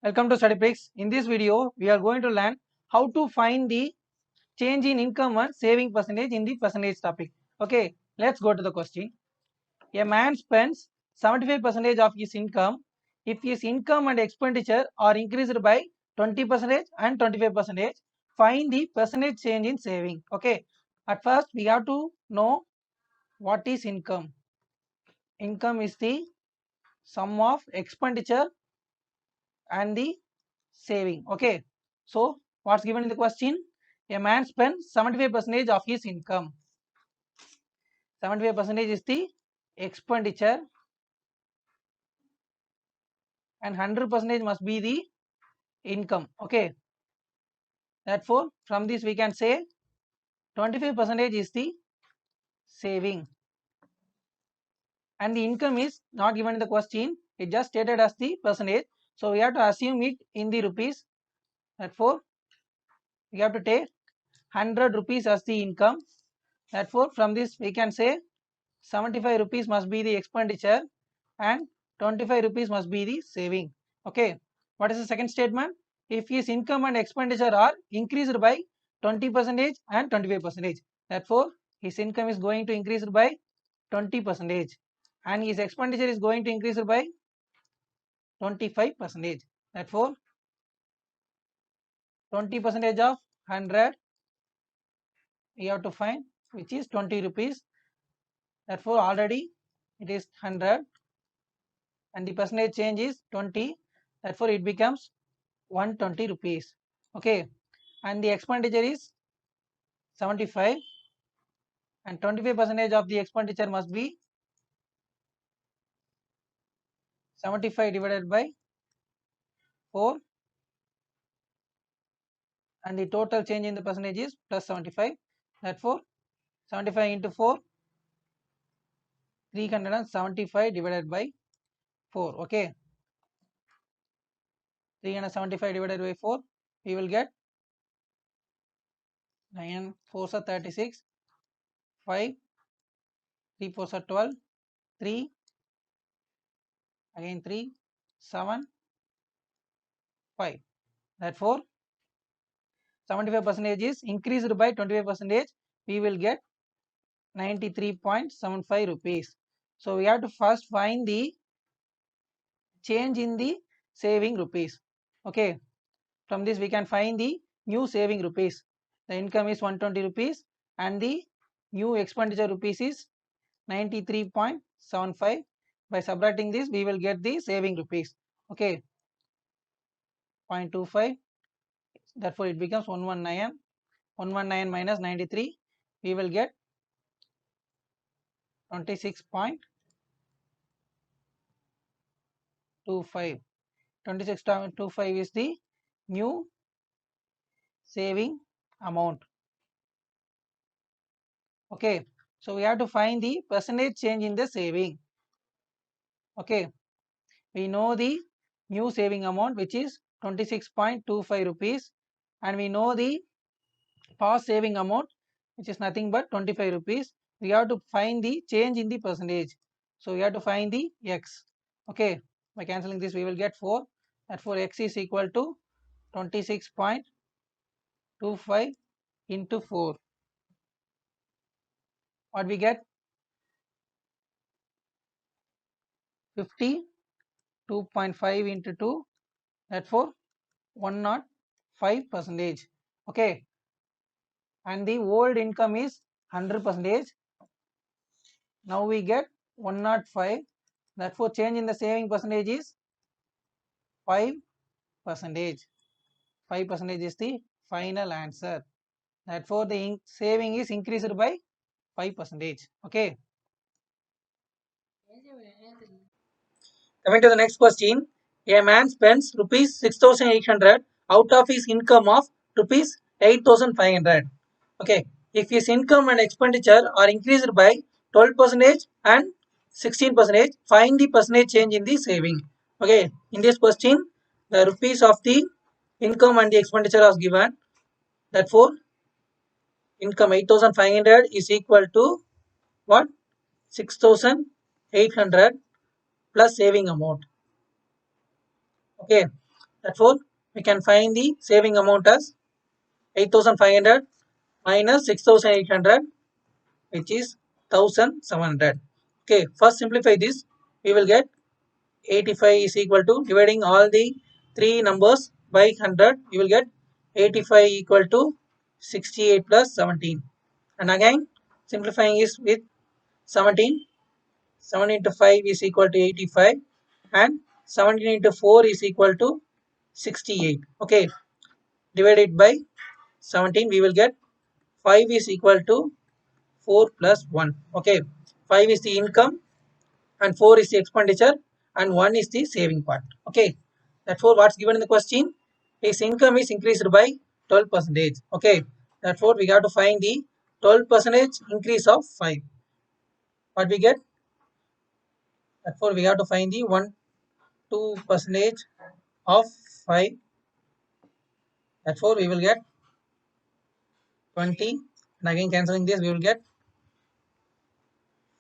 Welcome to StudyBricks. In this video, we are going to learn how to find the change in income and saving percentage in the percentage topic. Okay, let's go to the question. A man spends 75% of his income if his income and expenditure are increased by 20% and 25%. Find the percentage change in saving. Okay, at first we have to know what is income. Income is the sum of expenditure and the saving. Okay, so what's given in the question? A man spends 75% of his income. 75% is the expenditure and 100% must be the income. Okay, therefore from this we can say 25% is the saving, and the income is not given in the question, it just stated as the percentage, so we have to assume it in the rupees. Therefore we have to take 100 rupees as the income. Therefore from this we can say 75 rupees must be the expenditure and 25 rupees must be the saving. Okay, what is the second statement? If his income and expenditure are increased by 20% and 25%, therefore his income is going to increase by 20% and his expenditure is going to increase by 25%. Therefore 20% of 100 we have to find, which is 20 rupees. Therefore already it is 100 and the percentage change is 20, therefore it becomes 120 rupees. Okay, and the expenditure is 75 and 25% of the expenditure must be 75 divided by 4, and the total change in the percentage is plus 75. Therefore 75 into 4, 375 divided by 4. Okay, 375 divided by 4, we will get 9 4s are 36, 5 3 4s are 12, 3 again 3 7 5. Therefore 75% is increased by 25%, we will get 93.75 rupees. So we have to first find the change in the saving rupees. Okay, from this we can find the new saving rupees. The income is 120 rupees and the new expenditure rupees is 93.75. By subtracting this we will get the saving rupees. Okay, 0.25, therefore it becomes 119. 119 minus 93, we will get 26.25. 26.25 is the new saving amount. Okay, so we have to find the percentage change in the saving. Okay, we know the new saving amount, which is 26.25 rupees, and we know the past saving amount, which is nothing but 25 rupees. We have to find the change in the percentage, so we have to find the x. Okay, by cancelling this we will get 4. Therefore x is equal to 26.25 into 4. What we get? 52.5 into 2, therefore 105%. Okay, and the old income is 100%. Now we get 105, therefore change in the saving percentage is 5%. 5% is the final answer. Therefore the saving is increased by 5%. Okay, coming to the next question. A man spends rupees 6,800 out of his income of rupees 8,500. Okay, if his income and expenditure are increased by 12% and 16%, find the percentage change in the saving. Okay, in this question the rupees of the income and the expenditure are given. Therefore income 8,500 is equal to what? 6,800 plus saving amount. Okay, Therefore, we can find the saving amount as 8500 minus 6800, which is 1700. Okay, first simplify this. We will get 85 is equal to, dividing all the three numbers by 100, we will get 85 equal to 68 plus 17. And again, simplifying is with 17. 7 into 5 is equal to 85, and 17 into 4 is equal to 68. Okay, divided by 17, we will get 5 is equal to 4 plus 1. Okay, 5 is the income and 4 is the expenditure and 1 is the saving part. Okay, therefore what's given in the question, his income is increased by 12 percentage. Okay, therefore we have to find the 12 percentage increase of 5. What we get, therefore we have to find the 1 2 percentage of 5. Therefore we will get 20, and again cancelling this we will get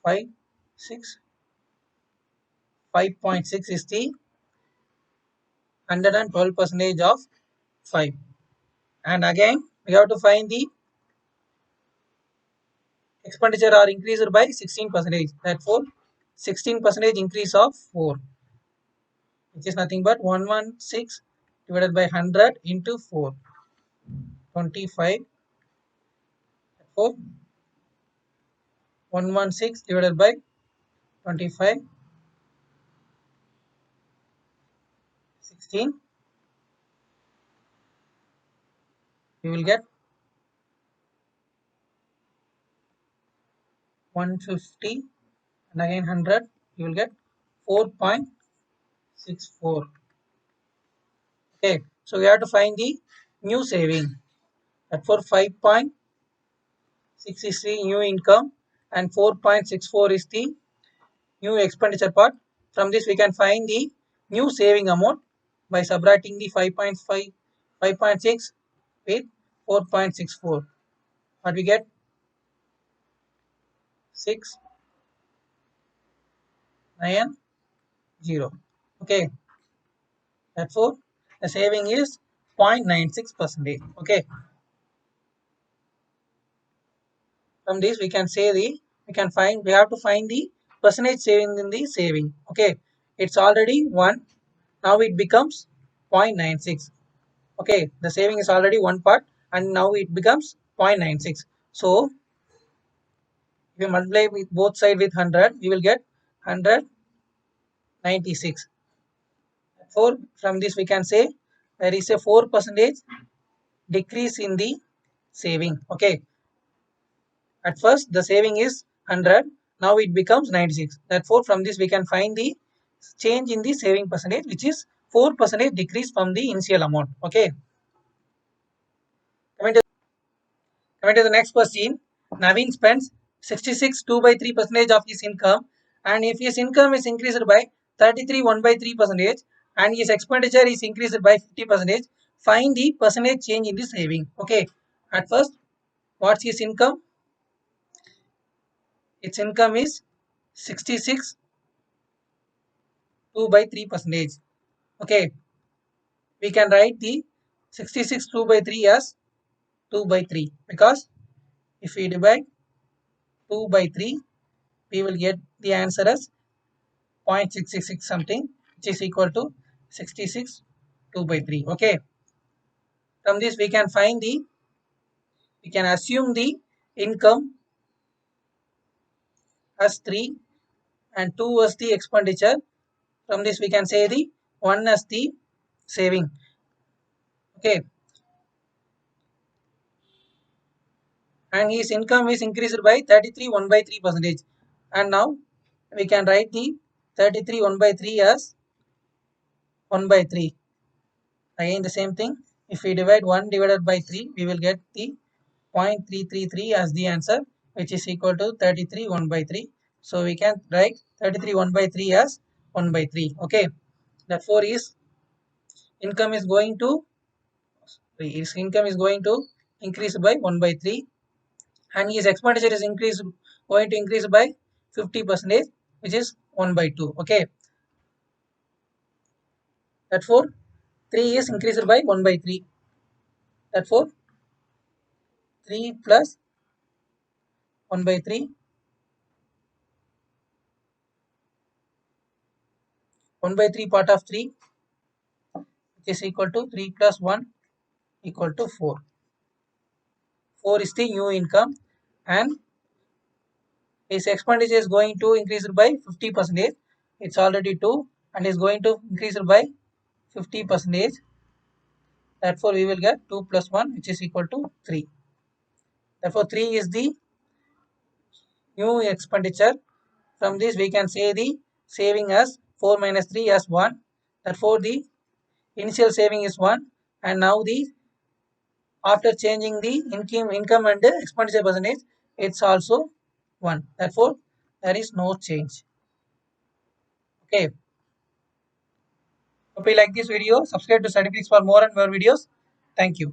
5 6. 5.6 is the 112 percentage of 5. And again we have to find the expenditure are increased by 16 percentage. Therefore 16 percentage increase of 4, which is nothing but 116 divided by 100 into 4, 25. Therefore 116 divided by 25, 16, we will get 150, and again 100, you will get 4.64. Okay, so we have to find the new saving. Therefore 5.6 is the new income and 4.64 is the new expenditure part. From this we can find the new saving amount by subtracting the 5.5 5.6 with 4.64. What we get, 690. Okay, therefore the saving is 0.96 percentage. Okay, from this we can say we have to find the percentage saving in the saving. Okay, it's already 1, now it becomes 0.96. Okay, the saving is already one part and now it becomes 0.96. So if you multiply with both side with 100, you will get 196. Therefore from this we can say there is a 4 percentage decrease in the saving. Okay, at first the saving is 100, now it becomes 96. Therefore from this we can find the change in the saving percentage, which is 4 percentage decrease from the initial amount. Okay, coming to the next question, Naveen spends 66 2 by 3 percentage of his income, and if his income is increased by 33 1 by 3 percentage and his expenditure is increased by 50 percentage, find the percentage change in the saving. Okay, at first what's his income? Its income is 66 2 by 3 percentage. Okay, we can write the 66 2 by 3 as 2 by 3, because if we divide 2 by 3 we will get the answer as 0.666 something, which is equal to 66 2 by 3. Okay, from this we can assume the income as 3 and 2 as the expenditure. From this we can say the 1 as the saving. Okay, and his income is increased by 33 1 by 3 percentage, and now we can write the 33 1 by 3 as 1 by 3. Again the same thing, if we divide 1 divided by 3 we will get the 0.333 as the answer, which is equal to 33 1 by 3. So we can write 33 1 by 3 as 1 by 3. Okay, therefore his income is going to increase by 1 by 3, and his expenditure is going to increase by 50 percentage, which is 1 by 2. Okay, therefore 3 is increased by 1 by 3. Therefore, 3 plus 1 by 3, 1 by 3 part of 3, which is equal to 3 plus 1 equal to 4. 4 is the new income, and his expenditure is going to increase by 50%. It's already 2 and is going to increase by 50%. Therefore, we will get 2 plus 1, which is equal to 3. Therefore, 3 is the new expenditure. From this, we can say the saving as 4 minus 3 as 1. Therefore, the initial saving is 1, and now the after changing the income and the expenditure percentage, it's also 1. Therefore, there is no change. Okay. Hope you like this video. Subscribe to Studyflix for more and more videos. Thank you.